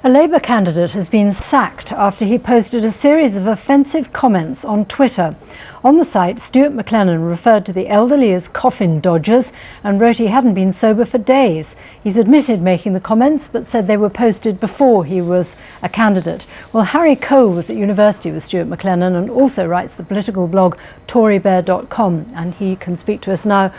A Labour candidate has been sacked after he posted a series of offensive comments on Twitter. On the site, Stuart MacLennan referred to the elderly as coffin dodgers and wrote he hadn't been sober for days. He's admitted making the comments but said they were posted before he was a candidate. Well, Harry Cole was at university with Stuart MacLennan and also writes the political blog torybear.com, and he can speak to us now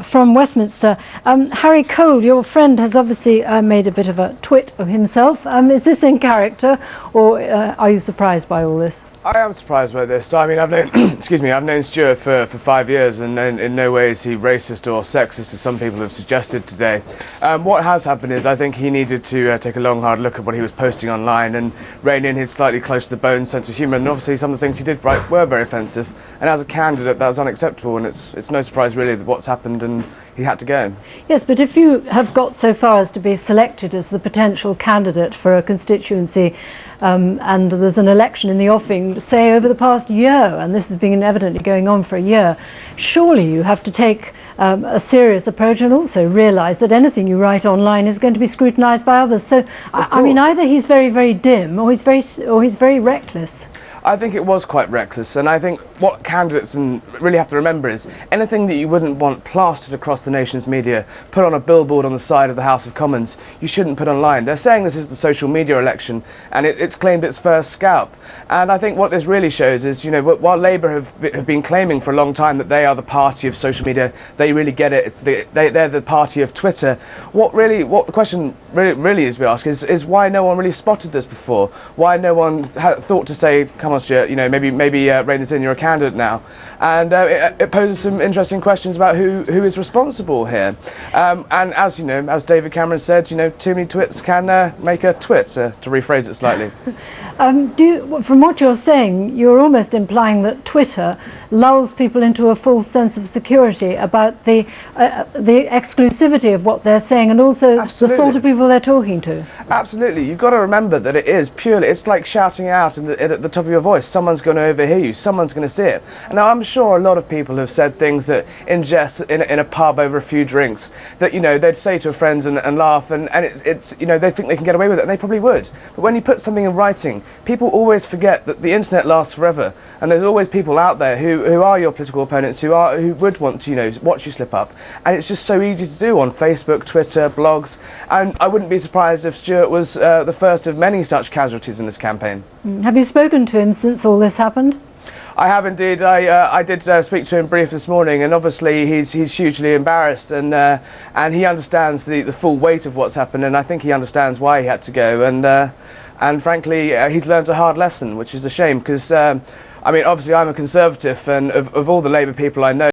from Westminster. Harry Cole, your friend, has obviously made a bit of a twit of himself. Is this in character, or are you surprised by all this? I am surprised by this. I mean, I've known, I've known Stuart for 5 years, and in no way is he racist or sexist, as some people have suggested today. What has happened is I think he needed to take a long, hard look at what he was posting online and rein in his slightly close to the bone sense of humour. And obviously, some of the things he did write were very offensive. And as a candidate, that was unacceptable. And it's no surprise really that what's happened, and he had to go. Yes, but if you have got so far as to be selected as the potential candidate for a constituency, and there's an election in the offing, say over the past year, and this has been evidently going on for a year, surely you have to take a serious approach and also realise that anything you write online is going to be scrutinised by others. So, I mean, either he's very, very dim, or he's very reckless. I think it was quite reckless, and I think what candidates really have to remember is anything that you wouldn't want plastered across the nation's media, put on a billboard on the side of the House of Commons, you shouldn't put online. They're saying this is the social media election, and it's claimed its first scalp. And I think what this really shows is, you know, while Labour have been claiming for a long time that they are the party of social media, they really get it. They're the party of Twitter. What the question really is we ask is why no one really spotted this before? Why no one thought to say, come on, Stuart, you know, maybe rein this in, you're a candidate now. And it poses some interesting questions about who is responsible here. And as you know, as David Cameron said, you know, too many twits can make a twit, to rephrase it slightly. From what you're saying, you're almost implying that Twitter lulls people into a false sense of security about the exclusivity of what they're saying, and also Absolutely. The sort of people they're talking to. Absolutely. You've got to remember that it is purely, it's like shouting out at the top of your voice. Someone's going to overhear you, someone's going to see it. And now I'm sure a lot of people have said things that in jest in a pub over a few drinks that, you know, they'd say to friends and laugh, and it's you know, they think they can get away with it, and they probably would. But when you put something in writing, people always forget that the internet lasts forever, and there's always people out there who are your political opponents, who would want to, you know, watch you slip up. And it's just so easy to do on Facebook, Twitter, blogs, and I wouldn't be surprised if Stuart was the first of many such casualties in this campaign. Have you spoken to him since all this happened? I have indeed. I did speak to him brief this morning, and obviously he's hugely embarrassed, and he understands the full weight of what's happened, and I think he understands why he had to go, and frankly he's learned a hard lesson, which is a shame, because I mean, obviously I'm a Conservative, and of all the Labour people I know,